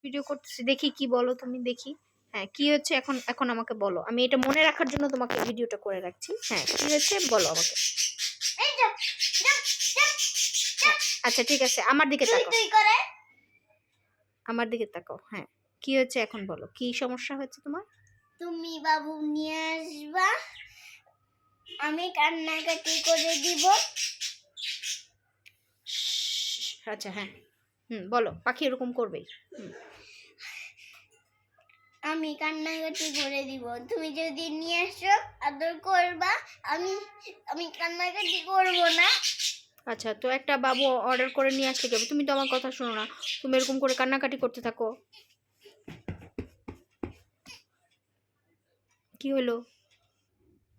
Video করতেছি, দেখি কি বলো তুমি, দেখি। হ্যাঁ, কি হচ্ছে এখন? এখন আমাকে বলো, আমি এটা মনে রাখার জন্য তোমাকে ভিডিওটা করে রাখছি। হ্যাঁ, কি হচ্ছে বলো আমাকে। আচ্ছা ঠিক আছে, আমার দিকে তাকাও, আমার দিকে তাকাও। হ্যাঁ, কি হচ্ছে এখন বলো, কি সমস্যা হচ্ছে তোমার? তুমি বাবু নিয়ে আসবা, আমি কান্নাকাটি করে দিব। আচ্ছা হ্যাঁ, বলো। পাখি এরকম করবেই। আমি কান্নাকাটি করে দিব, তুমি যদি নিয়ে আসো আদর করবা, আমি আমি কান্নাকাটি করব না। আচ্ছা, তো একটা বাবু অর্ডার করে নিয়ে আসলে কি হবে? তুমি তো আমার কথা শোনো না, তুমি এরকম করে কান্নাকাটি করতে থাকো। কি হলো,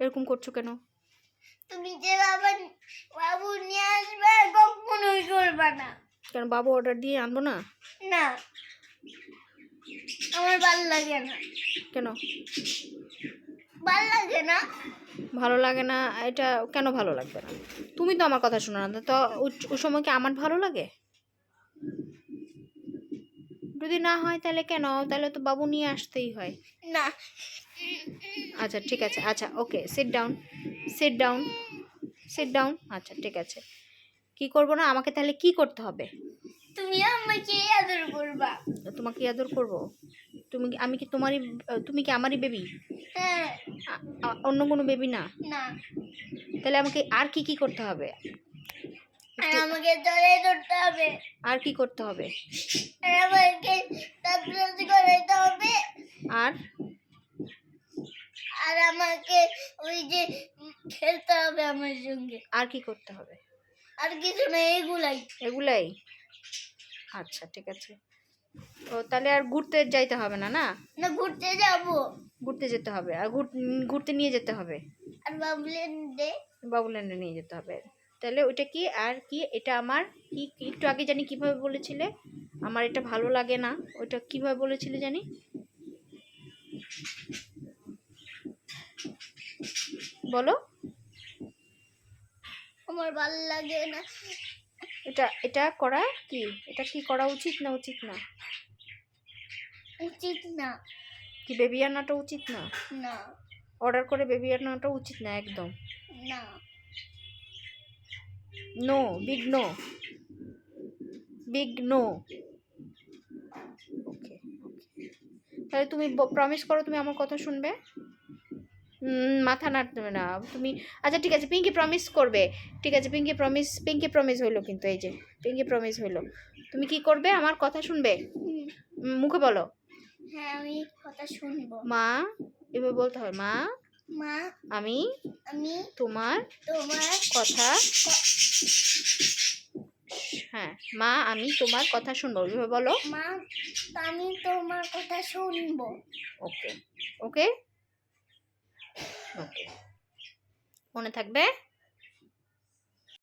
এরকম করছো কেন? তুমি যে বাবু নিয়ে আসবে কখনোই করবা না। কেন, বাবু অর্ডার দিয়ে আনবো না? না, আমার ভালো লাগে না। কেন ভালো লাগে না? ভালো লাগে না? এটা কেন ভালো লাগবে না? তুমি তো আমার কথা শোনো না, তো ওই সময় কি আমার ভালো লাগে? যদি না হয় তাহলে কেন? তাহলে তো বাবু নিয়ে আসতেই হয়। না। আচ্ছা ঠিক আছে, আচ্ছা okay, sit down, sit down, sit down. আচ্ছা ঠিক আছে, কি করব না? আমাকে তাহলে কি করতে হবে? তুমি আমাকে আদর করবা। তোমাকে আদর করব? আমি কি তোমারই, তুমি কি আমারই বেবি? হ্যাঁ। অন্য কোনো বেবি না? না। তাহলে আমাকে আর কি কি করতে হবে? আর আমাকে জড়িয়ে ধরতে হবে। আর কি করতে হবে? আর আমাকে সাবস্ক্রাইব করতে হবে। আর আর আমাকে ওই যে খেলতে হবে আমার সঙ্গে। আর কি করতে হবে? আর কিছু না, এগুলাই। এগুলাই? আচ্ছা ঠিক আছে, তো তাহলে আর ঘুরতে যাইতে হবে না? না না, ঘুরতে যাব। ঘুরতে যেতে হবে, আর ঘুরতে নিয়ে যেতে হবে, আর বাবুলেন্ডে। বাবুল্যান্ডে নিয়ে যেতে হবে। তাহলে ওইটা কি আর কি? এটা আমার কি, একটু আগে জানি কিভাবে বলেছিলে আমার এটা ভালো লাগে না, ওইটা কিভাবে বলেছিলে জানি? বলো। আমার ভালো লাগে না। এটা এটা করা কি, এটা কি করা উচিত না? উচিত না? উচিত না। কি বেবি আনাটা উচিত না? না। অর্ডার করে বেবি আনাটা উচিত না একদম? না। No, big no, big no. Okay, তাহলে তুমি প্রমিস করো তুমি আমার কথা শুনবে। মাথা নাড়তে না তুমি। আচ্ছা ঠিক আছে, পিঙ্কি প্রমিস করবে। ঠিক আছে, পিঙ্কি প্রমিস হইলো, কিন্তু এই যে পিঙ্কি প্রমিস হইলো। তুমি কি করবে? আমার কথা শুনবে, মুখে বলো। হ্যাঁ, আমি কথা শুনবো। মা, এভাবে বলতে হয়, মা মা, আমি আমি তোমার কথা, হ্যাঁ, মা আমি তোমার কথা শুনবো, এভাবে বলো। মা, আমি তোমার কথা শুনবো। ওকে ওকে ওকে, মনে থাকবে।